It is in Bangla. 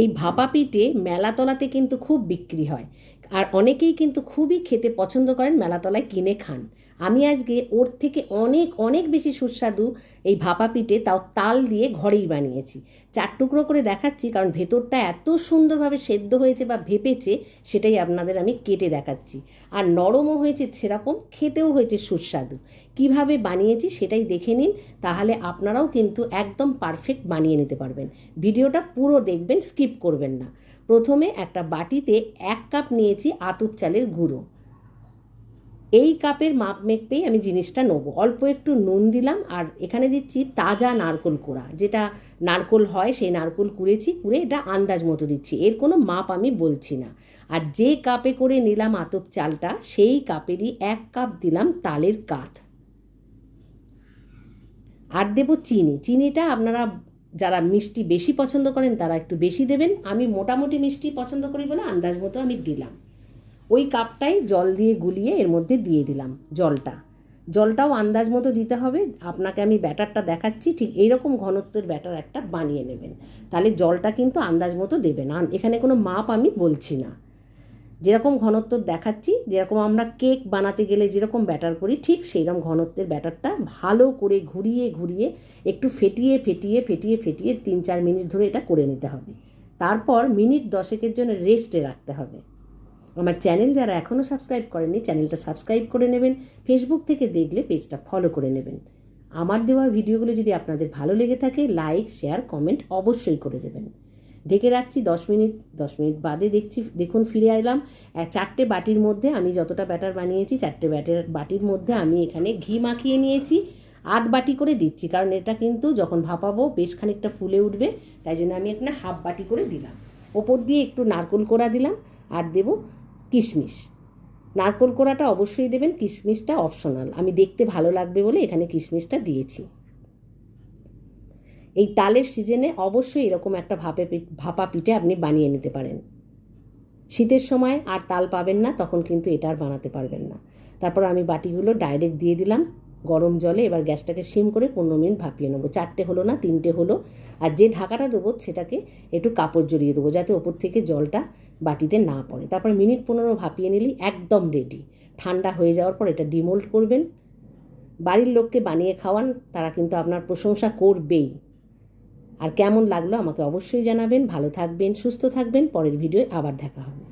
এই ভাপা পিঠে মেলাতলাতে কিন্তু খুব বিক্রি হয়, আর অনেকেই কিন্তু খুবই খেতে পছন্দ করেন, মেলাতলায় কিনে খান। আমি আজকে ওর থেকে অনেক অনেক বেশি সুস্বাদু এই ভাপা পিঠে, তাও তাল দিয়ে ঘরেই বানিয়েছি। 4 টুকরো করে দেখাচ্ছি, কারণ ভেতরটা এত সুন্দরভাবে সেদ্ধ হয়েছে বা ভেপেছে, সেটাই আপনাদের আমি কেটে দেখাচ্ছি। আর নরমও হয়েছে সেরকম, খেতেও হয়েছে সুস্বাদু। কিভাবে বানিয়েছি সেটাই দেখে নিন, তাহলে আপনারাও কিন্তু একদম পারফেক্ট বানিয়ে নিতে পারবেন। ভিডিওটা পুরো দেখবেন, স্কিপ করবেন না। প্রথমে একটা বাটিতে 1 কাপ নিয়েছি আতপ চালের গুঁড়ো। এই কাপের মাপ মেপেই আমি জিনিসটা নেব। অল্প একটু নুন দিলাম, আর এখানে দিচ্ছি তাজা নারকোল কোড়া, যেটা নারকোল হয় সেই নারকোল কুড়েছি, কুড়ে এটা আন্দাজ মতো দিচ্ছি, এর কোনো মাপ আমি বলছি না। আর যে কাপে করে নিলাম আতপ চালটা, সেই কাপেরই 1 কাপ দিলাম তালের কাঠ। আর দেবো চিনি। চিনিটা আপনারা যারা মিষ্টি বেশি পছন্দ করেন তারা একটু বেশি দেবেন, আমি মোটামুটি মিষ্টি পছন্দ করি বলে আন্দাজ মতো আমি দিলাম। ওই কাপটাই জল দিয়ে গুলিয়ে এর মধ্যে দিয়ে দিলাম জলটাও আন্দাজ মতো দিতে হবে। আপনাকে আমি ব্যাটারটা দেখাচ্ছি, ঠিক এইরকম ঘনত্বের ব্যাটার একটা বানিয়ে নেবেন, তাহলে জলটা কিন্তু আন্দাজ মতো দেবেন। এখানে কোনো মাপ আমি বলছি না, যেরকম ঘনত্ব দেখাচ্ছি, যেরকম আমরা কেক বানাতে গেলে যেরকম ব্যাটার করি, ঠিক সেইরকম ঘনত্বের ব্যাটারটা ভালো করে ঘুরিয়ে ঘুরিয়ে একটু ফেটিয়ে ফেটিয়ে ফেটিয়ে ফেটিয়ে 3-4 মিনিট ধরে এটা করে নিতে হবে। তারপর মিনিট 10-এর জন্য রেস্টে রাখতে হবে। আমার চ্যানেল যারা এখনও সাবস্ক্রাইব করেননি, চ্যানেলটা সাবস্ক্রাইব করে নেবেন। ফেসবুক থেকে দেখলে পেজটা ফলো করে নেবেন। আমার দেওয়া ভিডিওগুলো যদি আপনাদের ভালো লেগে থাকে, লাইক শেয়ার কমেন্ট অবশ্যই করে দেবেন। ঢেকে রাখছি 10 মিনিট। 10 মিনিট বাদে দেখুন ফিরে এলাম। 4টে বাটির মধ্যে আমি যতটা ব্যাটার বানিয়েছি, 4টে বাটির মধ্যে আমি এখানে ঘি মাখিয়ে নিয়েছি। আধ বাটি করে দিচ্ছি, কারণ এটা কিন্তু যখন ভাপাবো বেশ খানিকটা ফুলে উঠবে, তাই জন্য আমি এখানে হাফ বাটি করে দিলাম। ওপর দিয়ে একটু নারকেল কোড়া দিলাম, আর দেবো কিশমিশ। নারকেল কোড়াটা অবশ্যই দেবেন, কিশমিশটা অপশনাল, আমি দেখতে ভালো লাগবে বলে এখানে কিশমিশটা দিয়েছি। এই তালের সিজনে অবশ্যই এরকম একটা ভাপা পিঠে আপনি বানিয়ে নিতে পারেন। শীতের সময় আর তাল পাবেন না, তখন কিন্তু এটা আর বানাতে পারবেন না। তারপর আমি বাটিগুলো ডাইরেক্ট দিয়ে দিলাম গরম জলে। এবার গ্যাসটাকে সিম করে 15 মিনিট ভাপিয়ে নেবো। 4টে হলো না, 3টে হলো। আর যে ঢাকাটা দেবো সেটাকে একটু কাপড় জড়িয়ে দেবো, যাতে ওপর থেকে জলটা বাটিতে না পড়ে। তারপর মিনিট 15 ভাপিয়ে নিলেই একদম রেডি। ঠান্ডা হয়ে যাওয়ার পর এটা ডিমোল্ড করবেন। বাড়ির লোককে বানিয়ে খাওয়ান, তারা কিন্তু আপনার প্রশংসা করবেই। আর কেমন লাগলো আমাকে অবশ্যই জানাবেন। ভালো থাকবেন, সুস্থ থাকবেন। পরের ভিডিওয় আবার দেখা হবে।